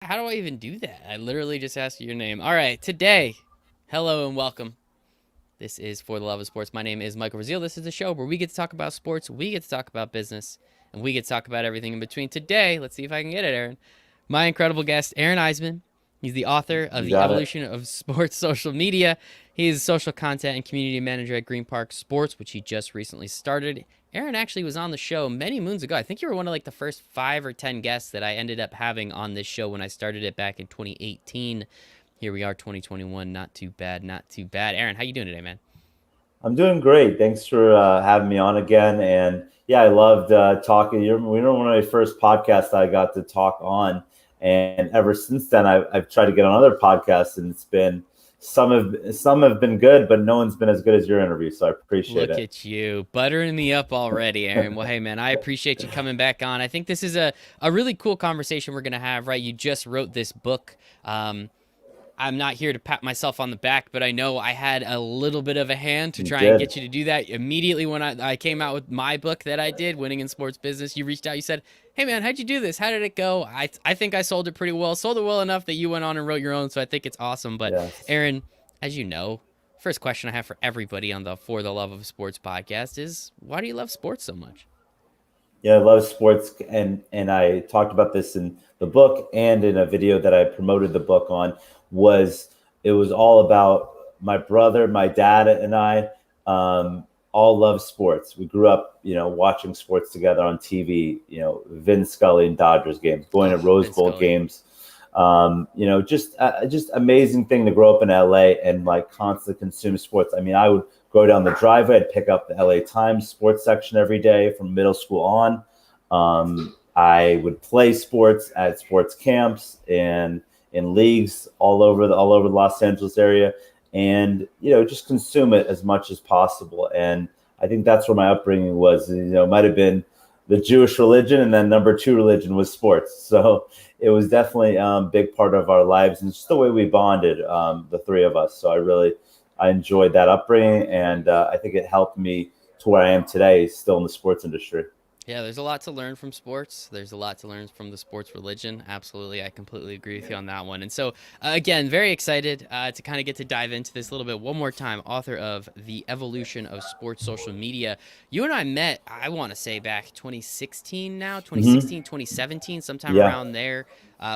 How do I even do that? I literally just asked you your name. All right, today, hello and welcome. This is For the Love of Sports. My name is Michael Brazil. This is a show where we get to talk about sports, we get to talk about business, and we get to talk about everything in between. Today, let's see if I can get it, Aaron. My incredible guest, Aaron Eisman. He's the author of You The got it. Evolution of Sports Social Media. He is a social content and community manager at Green Park Sports, which he just recently started. Aaron actually was on the show many moons ago. I think you were one of like the first 5 or 10 guests that I ended up having on this show when I started it back in 2018. Here we are, 2021. Not too bad, not too bad. Aaron, how you doing today, man? I'm doing great. Thanks for having me on again. And yeah, I loved talking. We were one of my first podcasts I got to talk on, and ever since then, I've tried to get on other podcasts, and it's been some have been good, but no one's been as good as your interview. So I appreciate Look it. at you, buttering me up already, Aaron. Well, hey, man, I appreciate you coming back on. I think this is a really cool conversation we're going to have, right? You just wrote this book. I'm not here to pat myself on the back, but I know I had a little bit of a hand to You try and did. get you to do that. Immediately when I came out with my book that I did, Winning in Sports Business, you reached out. You said, hey, man, how'd you do this? How did it go? I think I sold it pretty well. Sold it well enough that you went on and wrote your own, so I think it's awesome. But, Yes. Aaron, as you know, first question I have for everybody on the For the Love of Sports podcast is, why do you love sports so much? Yeah, I love sports, and I talked about this in the book and in a video that I promoted the book on. Was It was all about my brother, my dad, and I. All love sports. We grew up, watching sports together on TV. Vin Scully and Dodgers games, going to Oh, Rose Vince Bowl Scully. games. Just amazing thing to grow up in LA and like constantly consume sports. I mean, I would go down the driveway, I'd pick up the LA Times sports section every day from middle school on. I would play sports at sports camps and in leagues all over the Los Angeles area, and just consume it as much as possible. And I think that's where my upbringing was. It might have been the Jewish religion, and then number two religion was sports. So it was definitely a big part of our lives, and just the way we bonded, the three of us. So I enjoyed that upbringing, and I think it helped me to where I am today, still in the sports industry. Yeah, there's a lot to learn from sports. There's a lot to learn from the sports religion. Absolutely. I completely agree with you on that one. And so, again, very excited to kind of get to dive into this a little bit one more time. Author of The Evolution of Sports Social Media. You and I met, I want to say back 2016 now, Hmm. 2016, 2017, sometime Yeah, around there.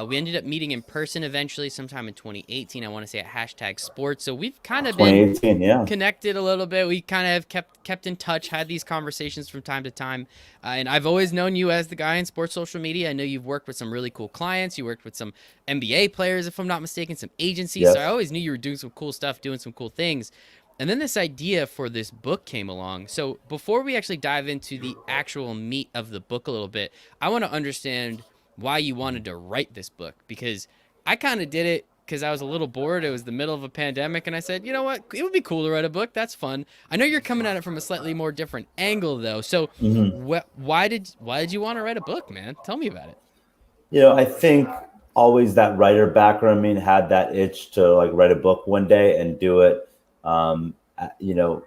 We ended up meeting in person eventually sometime in 2018. I want to say at hashtag sports. So we've kind of been 2018. Yeah, connected a little bit. We kind of have kept in touch, had these conversations from time to time. And I've always known you as the guy in sports social media. I know you've worked with some really cool clients. You worked with some NBA players, if I'm not mistaken, some agencies. So I yes. always knew you were doing some cool stuff, doing some cool things. And then this idea for this book came along. So before we actually dive into the actual meat of the book a little bit, I want to understand why you wanted to write this book, because I kind of did it because I was a little bored. It was the middle of a pandemic, and I said, you know what? It would be cool to write a book. That's fun. I know you're coming at it from a slightly more different angle, though. So, Hmm. why did you want to write a book, man? Tell me about it. I think always that writer background, I mean, had that itch to like write a book one day and do it. Um, uh, you know,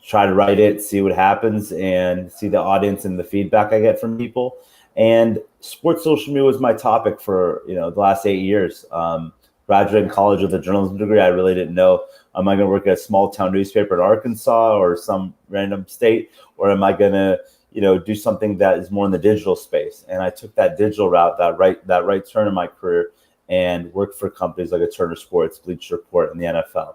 Try to write it, see what happens, and see the audience and the feedback I get from people. And sports social media was my topic for the last 8 years. Graduating college with a journalism degree, I really didn't know, am I going to work at a small town newspaper in Arkansas or some random state, or am I going to do something that is more in the digital space? And I took that digital route, that right turn in my career, and worked for companies like a Turner Sports, Bleacher Report, and the NFL.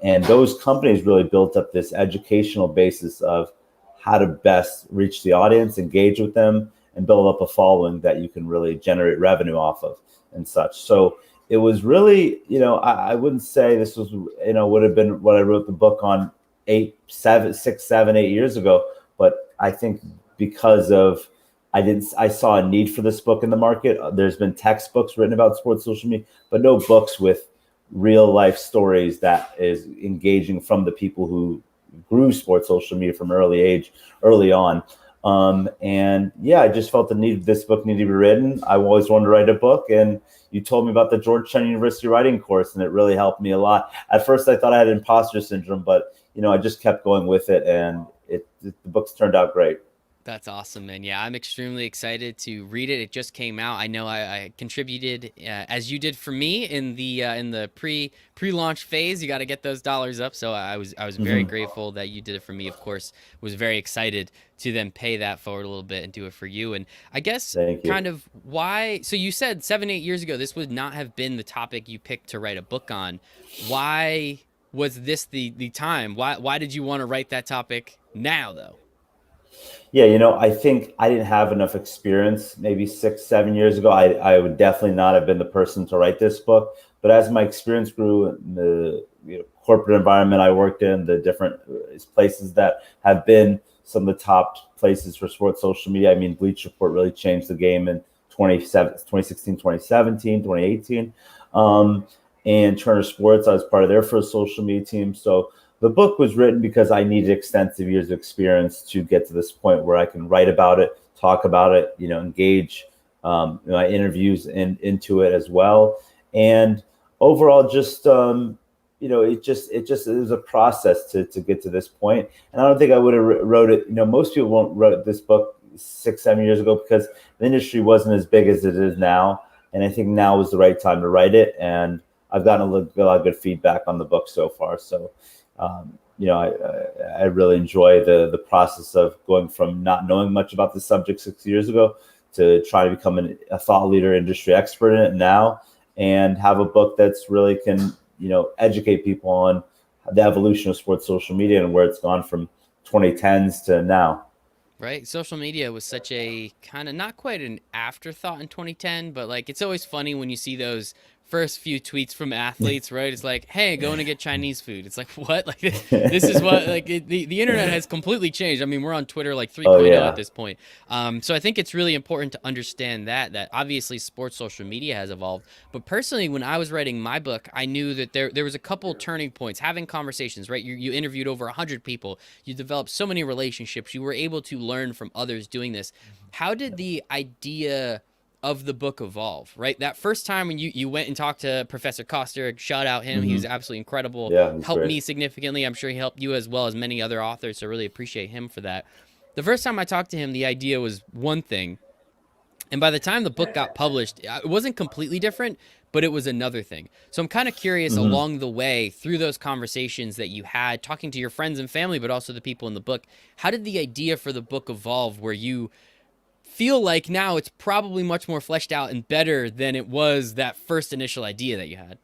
And those companies really built up this educational basis of how to best reach the audience, engage with them, and build up a following that you can really generate revenue off of and such. So it was really, I wouldn't say this was, would have been what I wrote the book on 8 years ago. But I think because of I saw a need for this book in the market. There's been textbooks written about sports social media, but no books with real life stories that is engaging from the people who grew sports social media from early on. And yeah, I just felt the need this book needed to be written. I always wanted to write a book, and you told me about the Georgetown University writing course, and it really helped me a lot. At first, I thought I had imposter syndrome, but I just kept going with it, and the book's turned out great. That's awesome, man. Yeah, I'm extremely excited to read it. It just came out. I know I contributed as you did for me in the pre-launch phase. You got to get those dollars up. So I was very Hmm. grateful that you did it for me. Of course, was very excited to then pay that forward a little bit and do it for you. And I guess Thank you. kind of why. So you said 7 8 years ago this would not have been the topic you picked to write a book on. Why was this the time? Why did you want to write that topic now though? Yeah, I think I didn't have enough experience maybe 6, 7 years ago. I would definitely not have been the person to write this book. But as my experience grew in the corporate environment I worked in, the different places that have been some of the top places for sports social media. I mean, Bleach Report really changed the game in 2016, 2017, 2018. And Turner Sports, I was part of their first social media team. So the book was written because I needed extensive years of experience to get to this point where I can write about it, talk about it, engage my interviews into it as well. And overall, just it was a process to get to this point. And I don't think I would have wrote it. Most people won't wrote this book 6, 7 years ago because the industry wasn't as big as it is now. And I think now was the right time to write it. And I've gotten a lot of good feedback on the book so far. So I really enjoy the process of going from not knowing much about the subject 6 years ago to try to become a thought leader, industry expert in it now, and have a book that's really can educate people on the evolution of sports social media and where it's gone from 2010s to now. Right? Social media was such a kind of not quite an afterthought in 2010, but like it's always funny when you see those first few tweets from athletes, right? It's like, "Hey, going to get Chinese food." It's like, "What?" Like this is what the internet has completely changed. I mean, we're on Twitter like Oh 3.0 at yeah. this point. So I think it's really important to understand that obviously sports social media has evolved, but personally when I was writing my book, I knew that there was a couple turning points, having conversations, right? You interviewed over 100 people. You developed so many relationships. You were able to learn from others doing this. How did the idea of the book evolve, right? That first time when you went and talked to Professor Coster, shout out him. He was Hmm. absolutely incredible. Yeah, he's Helped great. me significantly. I'm sure he helped you as well as many other authors. So really appreciate him for that. The first time I talked to him, the idea was one thing. And by the time the book got published, it wasn't completely different, but it was another thing. So I'm kind of curious Hmm. along the way through those conversations that you had, talking to your friends and family, but also the people in the book, how did the idea for the book evolve where you feel like now it's probably much more fleshed out and better than it was that first initial idea that you had?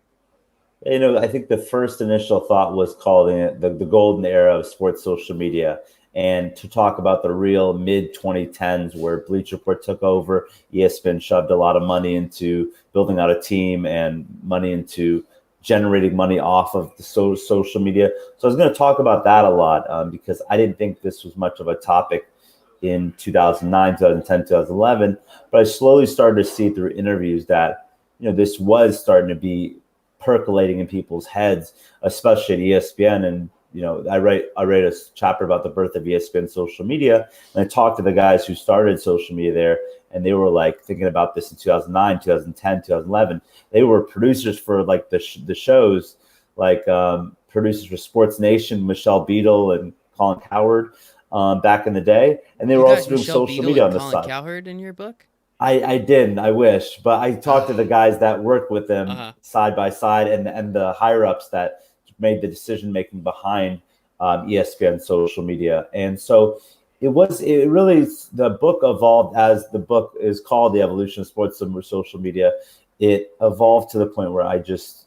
I think the first initial thought was calling it the golden era of sports social media, and to talk about the real mid 2010s where Bleach Report took over, ESPN shoved a lot of money into building out a team and money into generating money off of the social media. So I was going to talk about that a lot because I didn't think this was much of a topic in 2009, 2010, 2011, but I slowly started to see through interviews that this was starting to be percolating in people's heads, especially at ESPN. And I write a chapter about the birth of ESPN social media, and I talked to the guys who started social media there, and they were like thinking about this in 2009, 2010, 2011. They were producers for like the shows, like producers for Sports Nation, Michelle Beadle and Colin Coward back in the day, and they You were got also doing Michelle social Beadle media and on the Colin side. Cowherd in your book? I didn't. I wish, but I talked to the Uh guys that worked with them huh. side by side, and the higher ups that made the decision making behind ESPN social media. And so it really the book evolved as the book is called The Evolution of Sports and Social Media. It evolved to the point where I just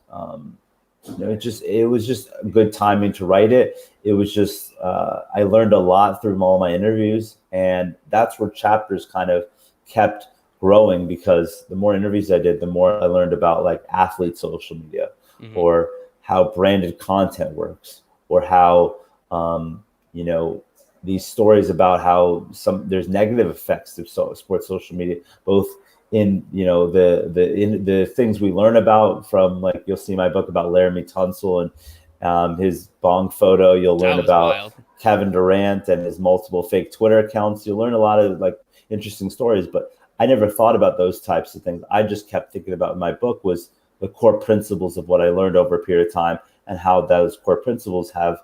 it was just good timing to write it. It was just I learned a lot through all my interviews, and that's where chapters kind of kept growing because the more interviews I did, the more I learned about like athlete social media Hmm. or how branded content works or how um, you know these stories about how there's negative effects of sports social media, both in the things we learn about from, like, you'll see my book about Laramie Tunsil and his bong photo. You'll That learn was about wild. Kevin Durant and his multiple fake Twitter accounts. You'll learn a lot of like interesting stories, but I never thought about those types of things. I just kept thinking about in my book was the core principles of what I learned over a period of time and how those core principles have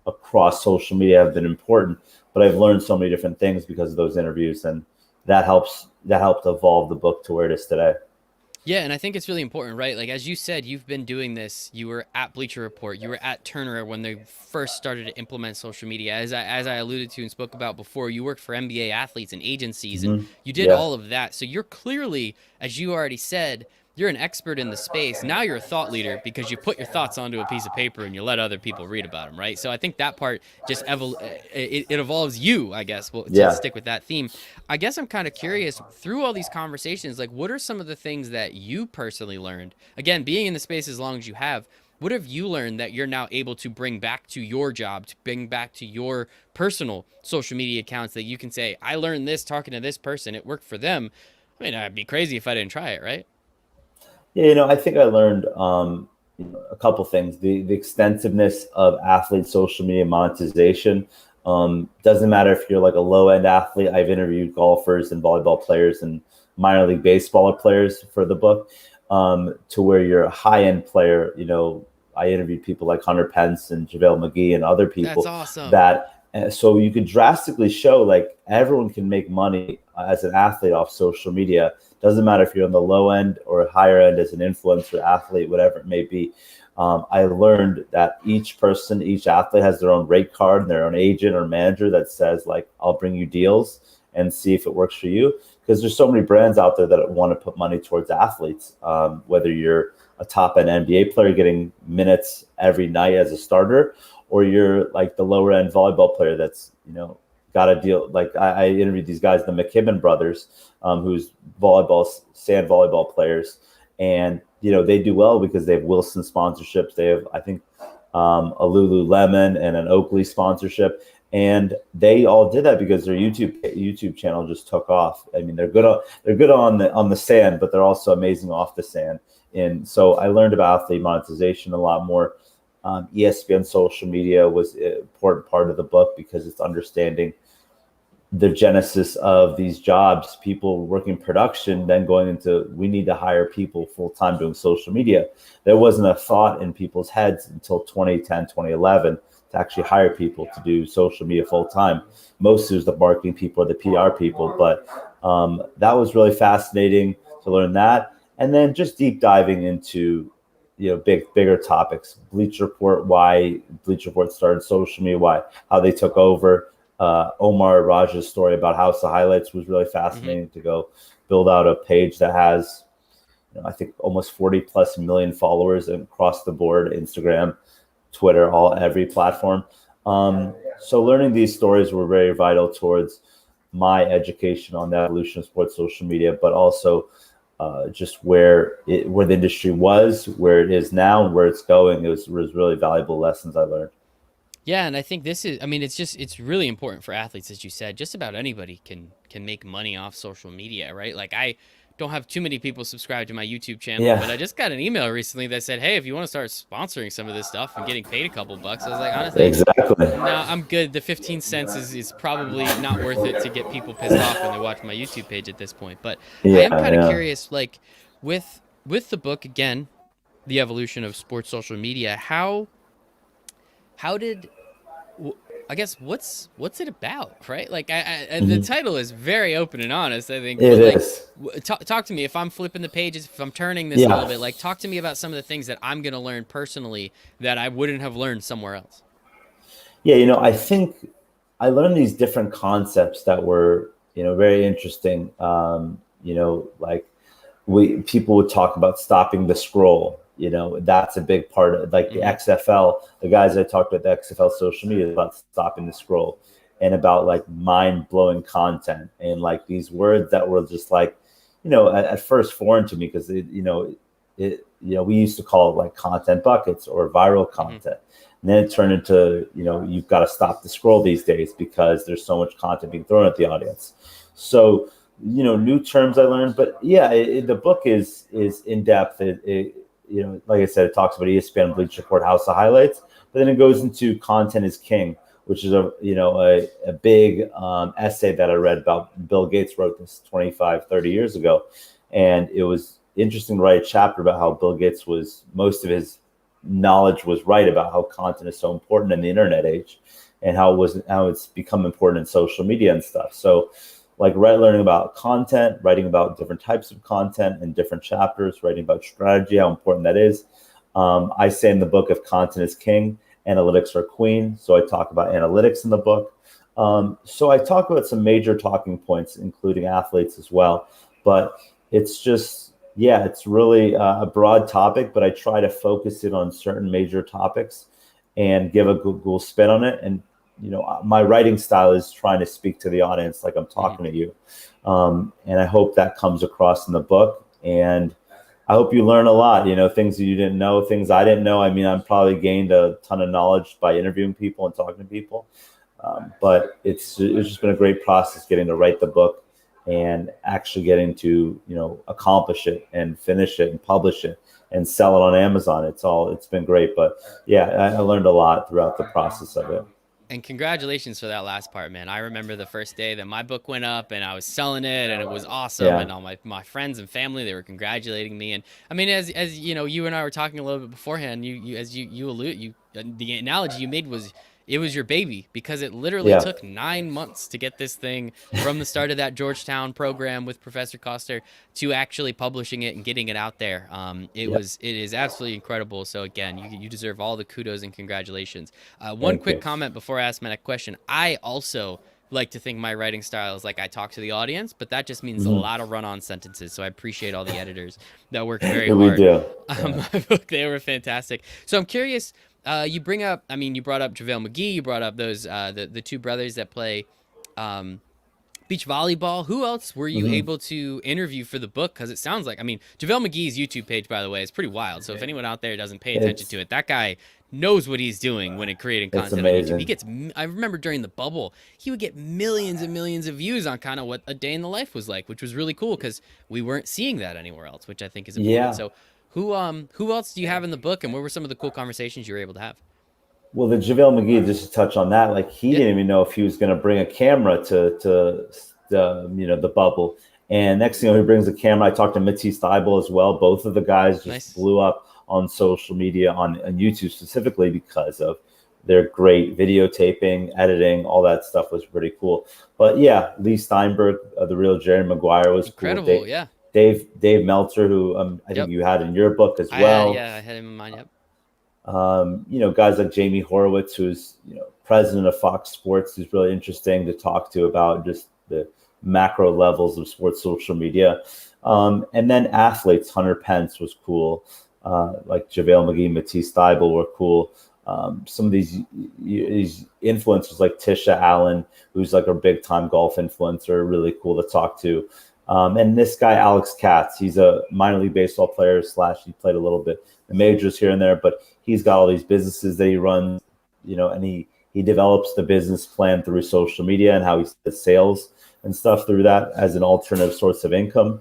across social media have been important. but I've learned so many different things because of those interviews, and that helped evolve the book to where it is today. Yeah, and I think it's really important, right? Like as you said, you've been doing this. You were at Bleacher Report, you were at Turner when they first started to implement social media. As I alluded to and spoke about before, you worked for NBA athletes and agencies, and Hmm. you did Yeah. all of that. So you're clearly, as you already said, you're an expert in the space. Now you're a thought leader because you put your thoughts onto a piece of paper and you let other people read about them, right? So I think that part just it evolves you, I guess. Well, to Yeah. stick with that theme, I guess I'm kind of curious through all these conversations, like what are some of the things that you personally learned? Again, being in the space as long as you have, what have you learned that you're now able to bring back to your job, to bring back to your personal social media accounts that you can say, I learned this talking to this person, it worked for them. I mean, I'd be crazy if I didn't try it, right? Yeah, I think I learned a couple things. The extensiveness of athlete social media monetization. Doesn't matter if you're like a low end athlete. I've interviewed golfers and volleyball players and minor league baseball players for the book. To where you're a high end player. I interviewed people like Hunter Pence and JaVale McGee and other That's people awesome. that. So you could drastically show like everyone can make money as an athlete off social media. Doesn't matter if you're on the low end or higher end as an influencer, athlete, whatever it may be. I learned that each person, each athlete has their own rate card and their own agent or manager that says, like, I'll bring you deals and see if it works for you. Because there's so many brands out there that want to put money towards athletes, whether you're a top end NBA player getting minutes every night as a starter, or you're like the lower end volleyball player that's, got a deal. Like I interviewed these guys, the McKibben brothers, who's sand volleyball players, and they do well because they have Wilson sponsorships. They have, I think, a Lululemon and an Oakley sponsorship, and they all did that because their YouTube channel just took off. I mean, they're good on the sand, but they're also amazing off the sand. And so I learned about athlete monetization a lot more. ESPN social media was an important part of the book because it's understanding the genesis of these jobs, people working production, then going into, we need to hire people full time doing social media. There wasn't a thought in people's heads until 2010, 2011 to actually hire people to do social media full time. Most it was the marketing people or the PR people, but that was really fascinating to learn that. And then just deep diving into, bigger topics. Bleacher Report, why Bleacher Report started social media, how they took over. Omar Raj's story about House of Highlights was really Hmm. fascinating to go build out a page that has, I think almost 40 plus million followers across the board, Instagram, Twitter, every platform. So learning these stories were very vital towards my education on the evolution of sports social media, but also just where the industry was, where it is now, and where it's going. It was really valuable lessons I learned. Yeah, and I think this is, I mean, it's really important for athletes, as you said. Just about anybody can make money off social media, right? Like I don't have too many people subscribed to my YouTube channel, Yeah, but I just got an email recently that said, "Hey, if you want to start sponsoring some of this stuff and getting paid a couple bucks," I was like, honestly, exactly. no, I'm good. The 15 cents is probably not worth it to get people pissed off when they watch my YouTube page at this point. But I Yeah, am kind of yeah. curious, like with the book again, the evolution of sports social media. How did I guess what's it about, right? Like the Mhm. title is very open and honest, I think. It But like, is. talk to me if I'm flipping the pages, if I'm turning this a little Yeah. bit. Like, talk to me about some of the things that I'm gonna learn personally that I wouldn't have learned somewhere else. Yeah, I think I learned these different concepts that were, very interesting. Like we people would talk about stopping the scroll. That's a big part of like the Mm-hmm. XFL. The guys I talked about the XFL social media about stopping the scroll and about like mind blowing content and like these words that were just like, at first foreign to me because we used to call it like content buckets or viral Mm-hmm. content. And then it turned into, you've got to stop the scroll these days because there's so much content being thrown at the audience. So, new terms I learned, but yeah, the book is in depth. Like I said, it talks about ESPN, Bleacher Report, House of Highlights, but then it goes into content is king, which is a big essay that I read about. Bill Gates wrote this 25, 30 years ago, and it was interesting to write a chapter about how Bill Gates most of his knowledge was right about how content is so important in the internet age. and how it's become important in social media and stuff. So like learning about content, writing about different types of content in different chapters, writing about strategy, how important that is. I say in the book, if content is king, analytics are queen. So I talk about analytics in the book. So I talk about some major talking points, including athletes as well. But it's just, yeah, it's really a broad topic, but I try to focus it on certain major topics and give a Google spin on it. And, my writing style is trying to speak to the audience like I'm Mhm. talking to you. And I hope that comes across in the book. And I hope you learn a lot, things that you didn't know, things I didn't know. I mean, I'm probably gained a ton of knowledge by interviewing people and talking to people. But it's just been a great process getting to write the book and actually getting to, accomplish it and finish it and publish it and sell it on Amazon. It's been great. But yeah, I learned a lot throughout the process of it. And congratulations for that last part, man. I remember the first day that my book went up and I was selling it and it was awesome. Yeah. And all my friends and family, they were congratulating me. And I mean, as you know, you and I were talking a little bit beforehand, you allude, the analogy you made was it was your baby because it literally Yeah. took 9 months to get this thing from the start of that Georgetown program with Professor Coster to actually publishing it and getting it out there. Yeah. It is absolutely incredible. So again, you deserve all the kudos and congratulations. One Thank quick you. comment before I ask my next question. I also like to think my writing style is like I talk to the audience, but that just means a Hmm. lot of run-on sentences. So I appreciate all the editors that worked very We hard do. on Yeah. my book. They were fantastic. So I'm curious. You bring up. I mean, you brought up JaVale McGee. You brought up those the two brothers that play um, beach volleyball. Who else were you Hmm. able to interview for the book? Because it sounds like, I mean, JaVale McGee's YouTube page, by the way, is pretty wild. So if anyone out there doesn't pay attention It's to it, that guy knows what he's doing when creating it's content on YouTube. He amazing. gets, I remember during the bubble, he would get millions and millions of views on kind of what a day in the life was like, which was really cool because we weren't seeing that anywhere else, which I think is important. Yeah. So who else do you have in the book, and what were some of the cool conversations you were able to have? Well, the JaVale McGee, just to touch on that, like he Yeah, didn't even know if he was going to bring a camera to the bubble. And next thing you know, he brings a camera. I talked to Matisse Thybulle as well. Both of the guys just nice, blew up on social media on YouTube specifically because of their great videotaping, editing, all that stuff was pretty cool. But yeah, Lee Steinberg, the real Jerry Maguire was cool. incredible. Yeah, Dave Meltzer, who I think yep. you had in your book as well. I had him in mind. Yep. Guys like Jamie Horowitz, who's president of Fox Sports, who's really interesting to talk to about just the macro levels of sports social media. And then athletes, Hunter Pence was cool, like JaVale McGee, Matisse Thybulle were cool. Some of these influencers like Tisha Allen, who's like a big time golf influencer, really cool to talk to. And this guy, Alex Katz, he's a minor league baseball player / he played a little bit the majors here and there, but he's got all these businesses that he runs, and he develops the business plan through social media and how he does sales and stuff through that as an alternative source of income.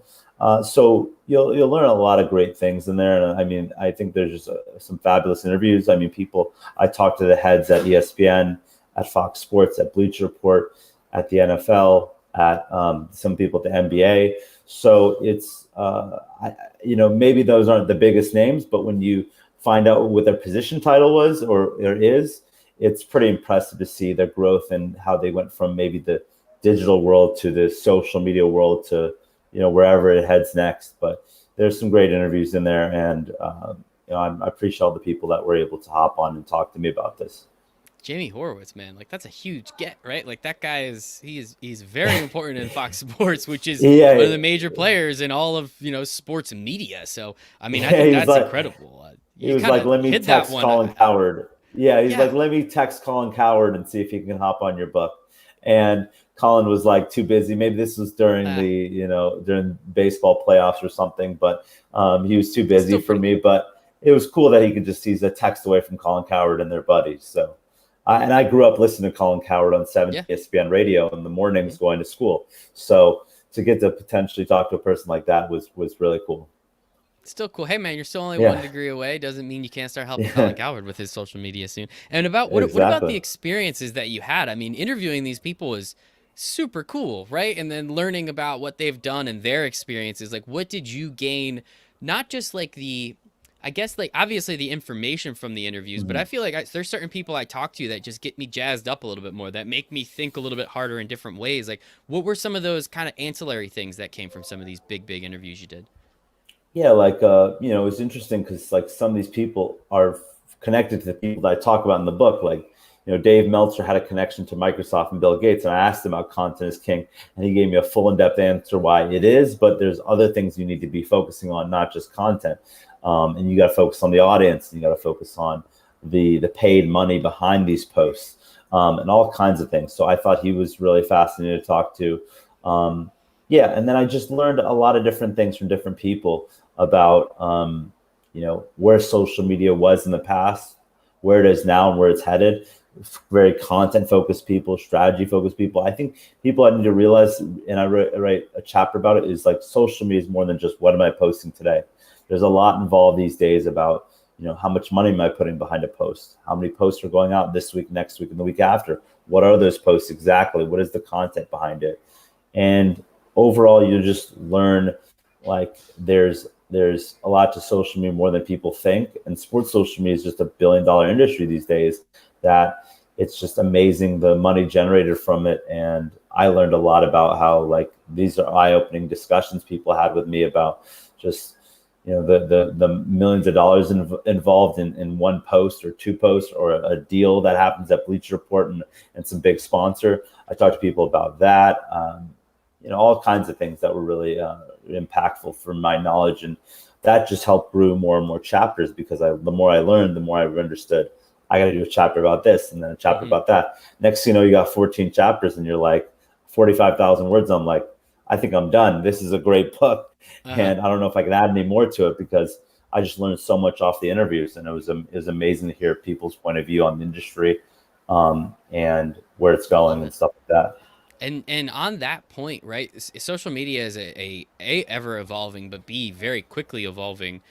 So you'll learn a lot of great things in there. And I mean, I think there's just some fabulous interviews. I mean, I talked to the heads at ESPN, at Fox Sports, at Bleacher Report, at the NFL, at some people at the NBA. So it's, maybe those aren't the biggest names, but when you find out what their position title was or is, it's pretty impressive to see their growth and how they went from maybe the digital world to the social media world to, wherever it heads next. But there's some great interviews in there. And, I appreciate all the people that were able to hop on and talk to me about this. Jamie Horowitz, man, like that's a huge get, right? Like that guy he's very important in Fox Sports, which is one of Yeah. the major players in all of sports media. So I mean, I Yeah. think that's incredible. He You was kind like, of let me hit that text one. Colin Coward. Yeah, he's Yeah, like, let me text Colin Coward and see if he can hop on your book. And Colin was like too busy. Maybe this was during uh, during baseball playoffs or something, but he was too busy still for pretty me. cool. But it was cool that he's a text away from Colin Coward and their buddies. So, and I grew up listening to Colin Coward on 7 Yeah. ESPN radio in the Mhm. mornings going to school. So to get to potentially talk to a person like that was really cool. Still cool. Hey man, you're still only one Yeah, degree away. Doesn't mean you can't start helping Colin yeah, Coward with his social media soon. And about what about exactly. the experiences that you had? I mean, interviewing these people is super cool, right? And then learning about what they've done and their experiences. Like, what did you gain? Not just like the I guess like obviously the information from the interviews, but I Mhm. feel like there's certain people I talk to that just get me jazzed up a little bit more, that make me think a little bit harder in different ways. Like, what were some of those kind of ancillary things that came from some of these big interviews you did? Yeah, like it's interesting because like some of these people are connected to the people that I talk about in the book. Like, Dave Meltzer had a connection to Microsoft and Bill Gates, and I asked him about content is king, and he gave me a full in-depth answer why it is. But there's other things you need to be focusing on, not just content. And you got to focus on the audience, and you got to focus on the paid money behind these posts, and all kinds of things. So I thought he was really fascinating to talk to. Um, yeah, and then I just learned a lot of different things from different people about where social media was in the past, where it is now, and where it's headed. Very content focused people, strategy focused people. I think people I need to realize, and I write a chapter about it, is like social media is more than just what am I posting today. There's a lot involved these days about how much money am I putting behind a post, how many posts are going out this week, next week, and the week after. What are those posts exactly? What is the content behind it? And overall, you just learn like there's a lot to social media more than people think, and sports social media is just $1 billion industry these days. That it's just amazing the money generated from it. And I learned a lot about how like these are eye-opening discussions people had with me about just the millions of dollars involved in one post or two posts or a deal that happens at Bleacher Report and some big sponsor. I talked to people about that. All kinds of things that were really impactful for my knowledge, and that just helped brew more and more chapters because the more I learned, the more I understood. I got to do a chapter about this and then a chapter Mm-hmm. about that. Next, you got 14 chapters, and you're like 45,000 words. I'm like, I think I'm done. This is a great book, Uh-huh. and I don't know if I can add any more to it because I just learned so much off the interviews, and it was amazing to hear people's point of view on the industry, and where it's Love going and it. stuff like that. And on that point, right? Social media is a ever evolving, but b very quickly evolving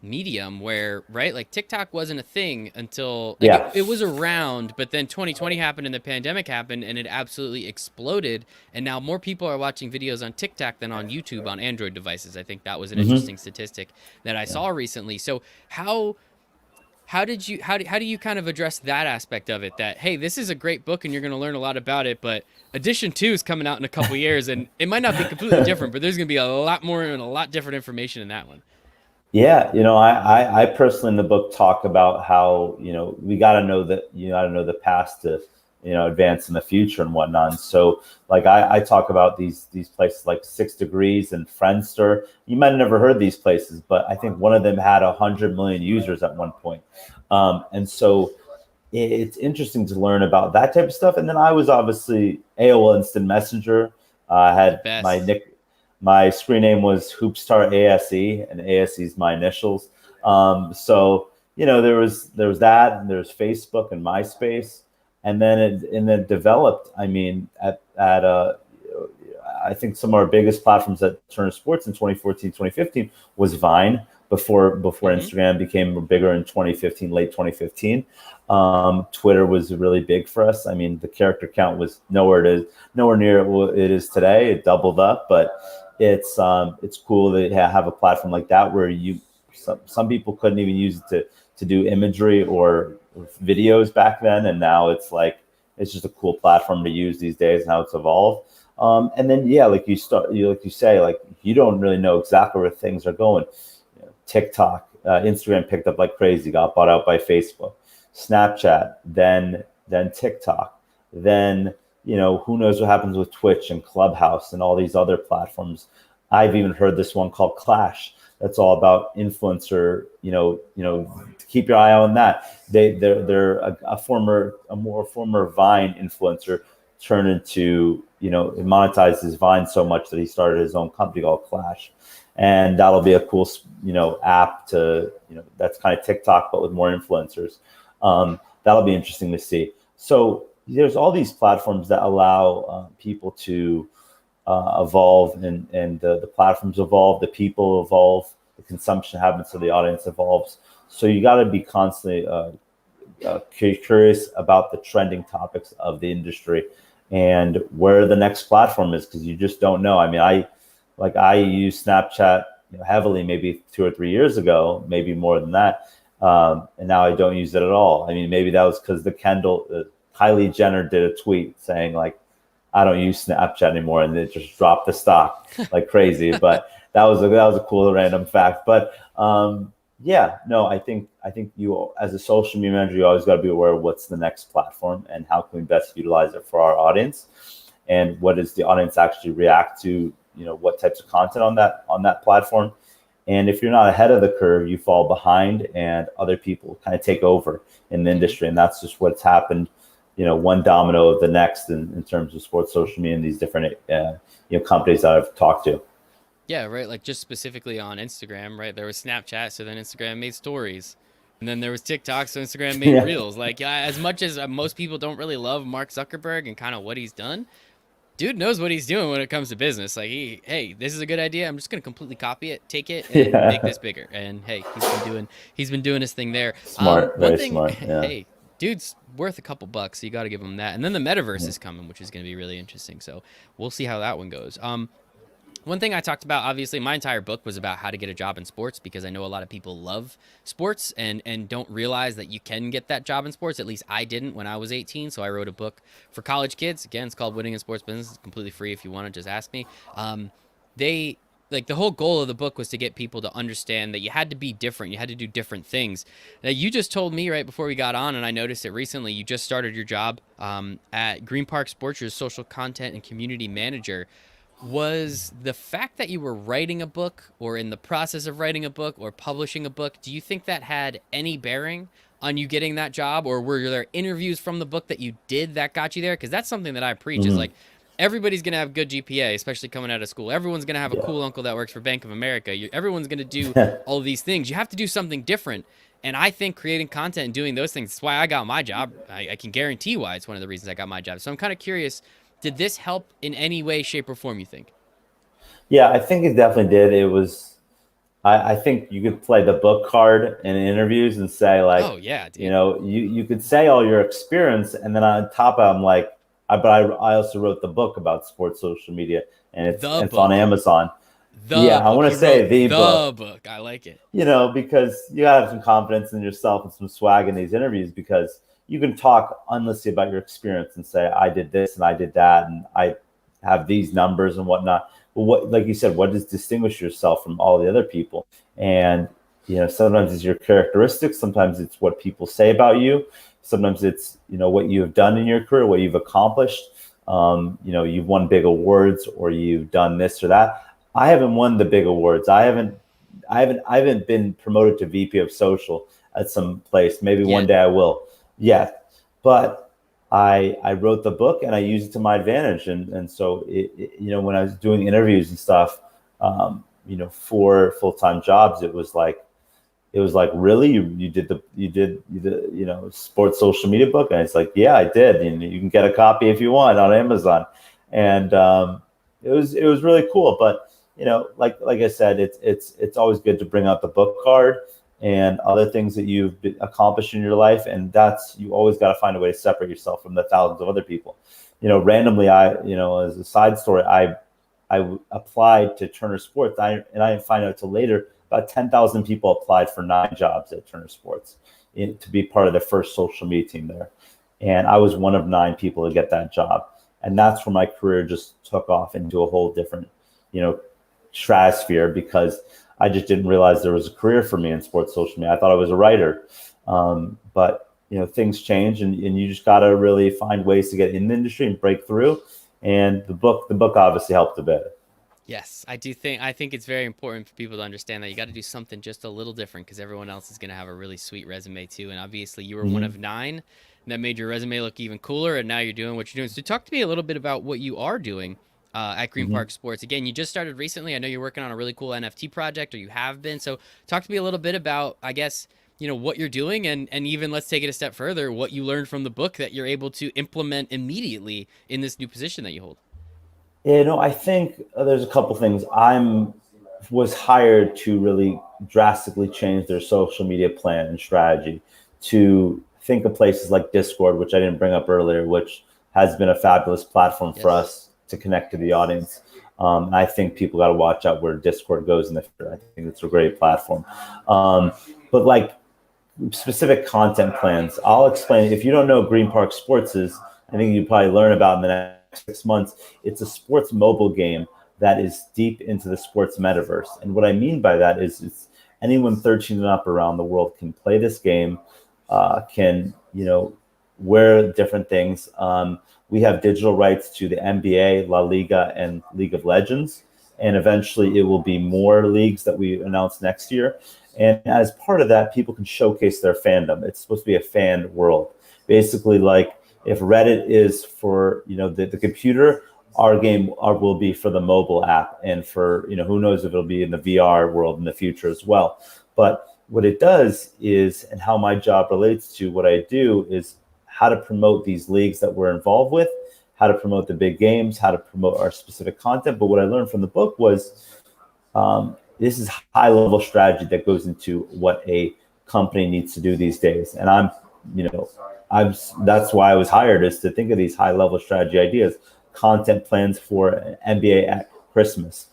medium. Where right, like TikTok wasn't a thing until like Yeah. it was around, but then 2020 happened and the pandemic happened, and it absolutely exploded. And now more people are watching videos on TikTok than on YouTube on Android devices. I think that was an Hmm. interesting statistic that I Yeah. saw recently. So how did you how do you kind of address that aspect of it, that hey, this is a great book and you're going to learn a lot about it, but edition 2 is coming out in a couple years and it might not be completely different, but there's going to be a lot more and a lot different information in that one. Yeah, I personally in the book talk about how we got to know that you got to know the past to advance in the future and whatnot. And so, like I talk about these places like 6 Degrees and Friendster. You might have never heard these places, but I think one of them had 100 million users at one point. And so it's interesting to learn about that type of stuff. And then I was obviously AOL Instant Messenger. I The had best. my screen name was Hoopstar ASE, and ASE is my initials. So there was that, and there's Facebook and MySpace, and then it developed. I mean, at I think some of our biggest platforms at Turner Sports in 2014, 2015 was Vine before Mhm. Instagram became bigger in 2015, late 2015. Twitter was really big for us. I mean, the character count was nowhere near what it is today. It doubled up, but it's cool to have a platform like that where some people couldn't even use it to do imagery or videos back then, and now it's just a cool platform to use these days and how it's evolved. And then yeah, like you say, like you don't really know exactly where things are going. TikTok, Instagram picked up like crazy, got bought out by Facebook, Snapchat, then TikTok, then who knows what happens with Twitch and Clubhouse and all these other platforms. I've even heard this one called Clash. That's all about influencer. Keep your eye on that. They're a former Vine influencer turned into it monetized his Vine so much that he started his own company called Clash, and that'll be a cool app to that's kind of TikTok but with more influencers. That'll be interesting to see. So there's all these platforms that allow people to evolve, and the platforms evolve, the people evolve, the consumption habits of the audience evolves. So you got to be constantly curious about the trending topics of the industry and where the next platform is, because you just don't know. I mean, I use Snapchat heavily maybe 2 or 3 years ago, maybe more than that. And now I don't use it at all. I mean, maybe that was because Kylie Jenner did a tweet saying like, I don't use Snapchat anymore, and it just dropped the stock like crazy. But that was a cool random fact. But yeah, no, I think you, as a social media manager, you always got to be aware of what's the next platform and how can we best utilize it for our audience, and what does the audience actually react to, what types of content on that platform. And if you're not ahead of the curve, you fall behind, and other people kind of take over in the Mhm. industry. And that's just what's happened, one domino of the next in terms of sports social media and these different companies that I've talked to. Yeah, right. Like just specifically on Instagram, right? There was Snapchat, so then Instagram made stories. And then there was TikTok, so Instagram made Yeah, reels. Like, yeah, as much as most people don't really love Mark Zuckerberg and kind of what he's done, dude knows what he's doing when it comes to business. Like, hey, this is a good idea. I'm just gonna completely copy it, take it, and make yeah, this bigger. And hey, he's been doing his thing there. smart, One very thing, smart. Yeah. hey, dude's worth a couple bucks, so you got to give him that. And then the metaverse is coming, which is gonna be really interesting. So we'll see how that one goes. One thing I talked about, obviously, my entire book was about how to get a job in sports because I know a lot of people love sports and don't realize that you can get that job in sports. At least I didn't when I was 18. So I wrote a book for college kids. Again, it's called Winning in Sports Business. It's completely free if you want to just ask me. They like the whole goal of the book was to get people to understand that you had to be different. You had to do different things. Now, you just told me right before we got on, and I noticed it recently. You just started your job at Green Park Sports, your social content and community manager. Was the fact that you were writing a book or in the process of writing a book or publishing a book, do you think that had any bearing on you getting that job, or were there interviews from the book that you did that got you there? Because that's something that I preach is Hmm. like everybody's going to have good GPA, especially coming out of school. Everyone's going to have a Yeah. cool uncle that works for Bank of America. Everyone's going to do Yeah. all of these things. You have to do something different. And I think creating content and doing those things, that's why I got my job. I can guarantee why it's one of the reasons I got my job. So I'm kind of curious, did this help in any way, shape, or form, you think? Yeah, I think it definitely did. I think you could play the book card in interviews and say like, Oh yeah, dude. you could say all your experience, and then on top of, I'm like, I also wrote the book about sports social media, and it's The it's on book. Amazon. The Yeah, I book. want You to say wrote the book, the book. I like it. because you gotta have some confidence in yourself and some swag in these interviews, because you can talk endlessly about your experience and say, I did this and I did that, and I have these numbers and whatnot. But what, like you said, what does distinguish yourself from all the other people? And sometimes it's your characteristics, sometimes it's what people say about you, sometimes it's what you have done in your career, what you've accomplished. You've won big awards, or you've done this or that. I haven't won the big awards. I haven't been promoted to VP of social at some place. Maybe one Yet. day I will. Yeah, but I wrote the book and I used it to my advantage. And so when I was doing interviews and stuff, for full time jobs, it was like, really, you did sports social media book. And it's like, yeah, I did. And you can get a copy if you want on Amazon. And it was really cool. But like I said, it's always good to bring out the book card and other things that you've accomplished in your life. And you always got to find a way to separate yourself from the thousands of other people. Randomly, as a side story, I applied to Turner Sports. And I didn't find out till later, about 10,000 people applied for 9 jobs at Turner Sports to be part of the first social media team there. And I was one of 9 people to get that job. And that's where my career just took off into a whole different, stratosphere, because I just didn't realize there was a career for me in sports social media. I thought I was a writer. But things change, and you just got to really find ways to get in the industry and break through. And the book obviously helped a bit. Yes, I do think it's very important for people to understand that you got to do something just a little different because everyone else is going to have a really sweet resume too. And obviously, you were one Mm-hmm. of 9, and that made your resume look even cooler. And now you're doing what you're doing. So, talk to me a little bit about what you are doing at Green Mm-hmm. Park Sports. Again, you just started recently. I know you're working on a really cool NFT project, or you have been. So, talk to me a little bit about, I guess, what you're doing, and even let's take it a step further, what you learned from the book that you're able to implement immediately in this new position that you hold. Yeah, no, I think there's a couple things. Was hired to really drastically change their social media plan and strategy, to think of places like Discord, which I didn't bring up earlier, which has been a fabulous platform for Yes. us to connect to the audience. And I think people got to watch out where Discord goes in the future. I think it's a great platform. But like specific content plans, I'll explain. If you don't know Green Park Sports is, I think you probably learn about in the next 6 months. It's a sports mobile game that is deep into the sports metaverse. And what I mean by that is it's anyone 13 and up around the world can play this game, can, wear different things. We have digital rights to the NBA, La Liga, and League of Legends. And eventually it will be more leagues that we announce next year. And as part of that, people can showcase their fandom. It's supposed to be a fan world. Basically, like if Reddit is for the computer, our game will be for the mobile app, and for who knows if it'll be in the VR world in the future as well. But what it does is, and how my job relates to what I do, is how to promote these leagues that we're involved with, how to promote the big games, how to promote our specific content. But what I learned from the book was this is high level strategy that goes into what a company needs to do these days. And that's why I was hired, is to think of these high level strategy ideas, content plans for NBA at Christmas.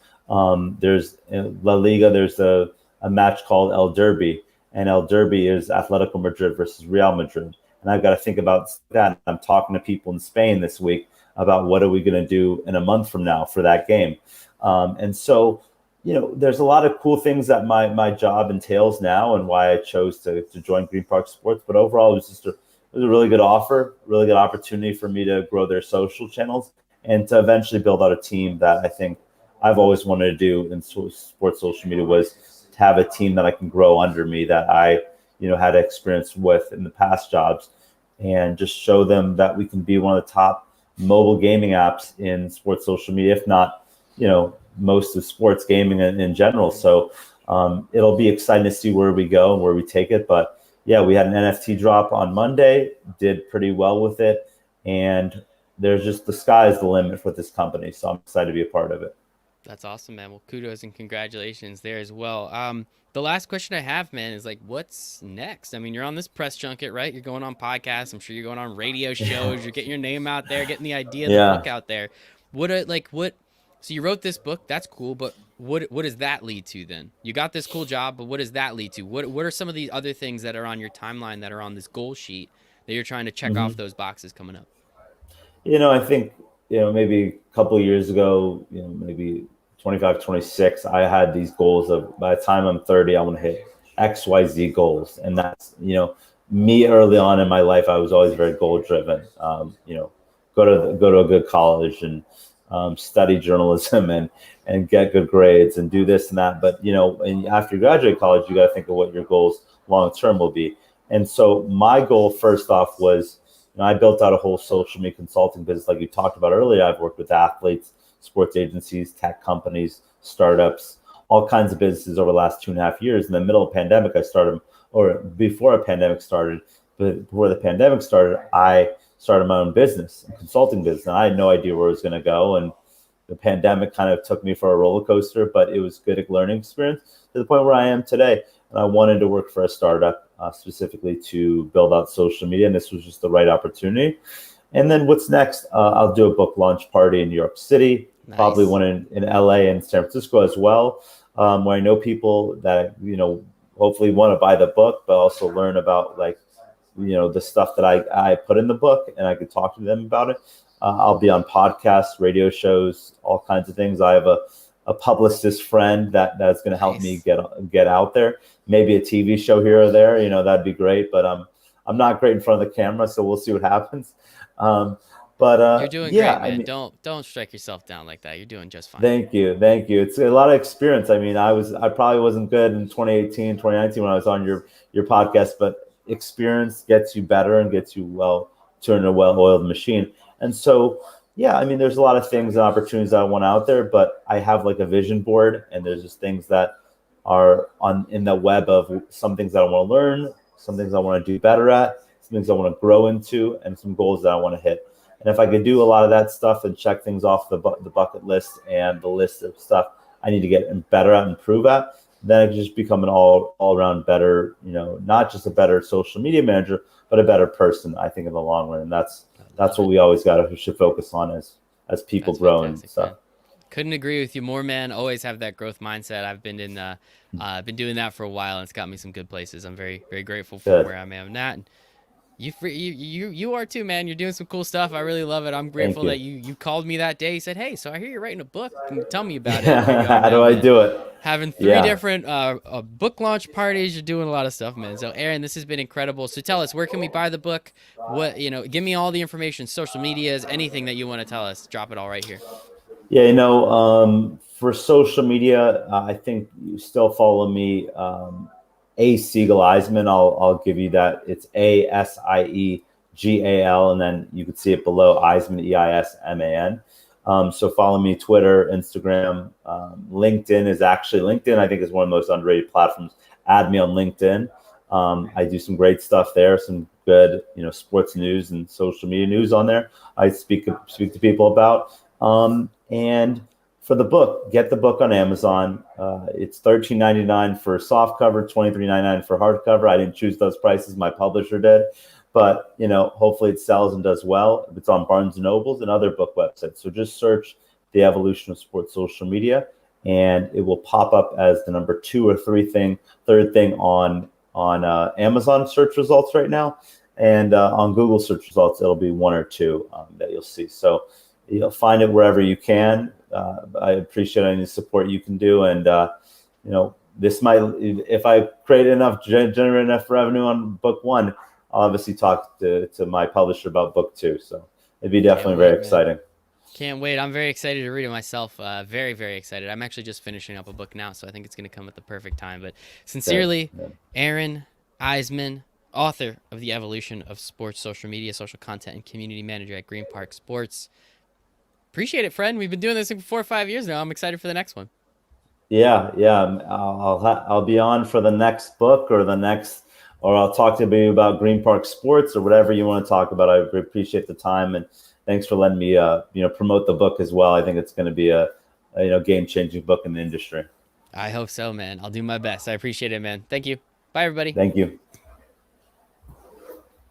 There's La Liga, there's a match called El Derby, and El Derby is Atletico Madrid versus Real Madrid. And I've got to think about that. I'm talking to people in Spain this week about what are we going to do in a month from now for that game. And so, there's a lot of cool things that my job entails now, and why I chose to join Green Park Sports. But overall, it was a really good offer, really good opportunity for me to grow their social channels and to eventually build out a team that I think I've always wanted to do in sports social media, was to have a team that I can grow under me, that I had experience with in the past jobs, and just show them that we can be one of the top mobile gaming apps in sports social media, if not, most of sports gaming in general. So it'll be exciting to see where we go and where we take it. But yeah, we had an NFT drop on Monday, did pretty well with it. And there's just, the sky is the limit with this company. So I'm excited to be a part of it. That's awesome, man. Well, kudos and congratulations there as well. The last question I have, man, is like, what's next? I mean, you're on this press junket, right? You're going on podcasts. I'm sure you're going on radio shows. You're getting your name out there, getting the idea of the Yeah. book out there. What? So you wrote this book. That's cool, but what does that lead to then? You got this cool job, but what does that lead to? What are some of the other things that are on your timeline that are on this goal sheet that you're trying to check off those boxes coming up? I think, maybe a couple of years ago, maybe 25, 26, I had these goals of, by the time I'm 30, I want to hit XYZ goals. And that's, me early on in my life, I was always very goal driven. Go to a good college and study journalism and get good grades and do this and that. But, and after you graduate college, you got to think of what your goals long term will be. And so my goal first off was, I built out a whole social media consulting business. Like you talked about earlier, I've worked with athletes, sports agencies, tech companies, startups, all kinds of businesses over the last 2.5 years. In the middle of the pandemic, I started, or before a pandemic started, but before the pandemic started, I started my own business, a consulting business. And I had no idea where it was going to go. And the pandemic kind of took me for a roller coaster, but it was good learning experience to the point where I am today. And I wanted to work for a startup specifically to build out social media. And this was just the right opportunity. And then what's next? I'll do a book launch party in New York City, Nice. probably one in LA and San Francisco as well, where I know people that, hopefully want to buy the book, but also learn about the stuff that I put in the book, and I could talk to them about it. I'll be on podcasts, radio shows, all kinds of things. I have a publicist friend that's going to help me get out there. Maybe a TV show here or there, that'd be great. But I'm not great in front of the camera, so we'll see what happens. You're doing great, man. I mean, don't strike yourself down like that. You're doing just fine. Thank you. It's a lot of experience. I mean, I probably wasn't good in 2018, 2019 when I was on your podcast, but experience gets you better and gets you turn a well-oiled machine. And so, yeah, I mean, there's a lot of things and opportunities that I want out there, but I have like a vision board, and there's just things that are in the web of some things that I want to learn, some things I want to do better at, some things I want to grow into, and some goals that I want to hit. And if I could do a lot of that stuff and check things off the bucket list and the list of stuff I need to get better at and improve at, then I could just become an all around better, not just a better social media manager, but a better person, I think, in the long run. And that's what we always should focus on as people grow and stuff. Couldn't agree with you more, man. Always have that growth mindset. Been doing that for a while, and it's got me some good places. I'm very, very grateful for Good. where I'm at. And you are too, man. You're doing some cool stuff. I really love it. I'm Thank grateful that you. you called me that day. You said, "Hey, so I hear you're writing a book. Can you tell me about it?" And here you are How now, do I man. do it? Having three Yeah. different book launch parties. You're doing a lot of stuff, man. So, Aaron, this has been incredible. So, tell us, where can we buy the book? Give me all the information, social medias, anything that you want to tell us. Drop it all right here. Yeah, for social media, I think you still follow me, A Siegel Eisman. I'll give you that. It's ASIEGAL, and then you can see it below Eisman, EISMAN. So follow me Twitter, Instagram, LinkedIn. I think is one of the most underrated platforms. Add me on LinkedIn. I do some great stuff there. Some good sports news and social media news on there. I speak to people about. And for the book, get the book on Amazon. It's $13.99 for soft cover, $23.99 for hardcover. I didn't choose those prices; my publisher did. But hopefully it sells and does well. It's on Barnes and Nobles and other book websites. So just search "The Evolution of Sports Social Media," and it will pop up as the number two or third thing on Amazon search results right now, and on Google search results it'll be one or two that you'll see. So find it wherever you can. I appreciate any support you can do, and this might, if I generate enough revenue on book one, I'll obviously talk to my publisher about book two. So it'd be Can't definitely very wait, man. exciting. Can't wait. I'm very excited to read it myself. Very, very excited. I'm actually just finishing up a book now, so I think it's going to come at the perfect time. But Good. sincerely, Yeah. Aaron Eisman, author of The Evolution of Sports Social Media, social content, and community manager at Green Park Sports. Appreciate it, friend. We've been doing this thing for 4 or 5 years now. I'm excited for the next one. Yeah, yeah. I'll be on for the next book or I'll talk to you about Green Park Sports or whatever you want to talk about. I appreciate the time, and thanks for letting me promote the book as well. I think it's going to be a game changing book in the industry. I hope so, man. I'll do my best. I appreciate it, man. Thank you. Bye, everybody. Thank you.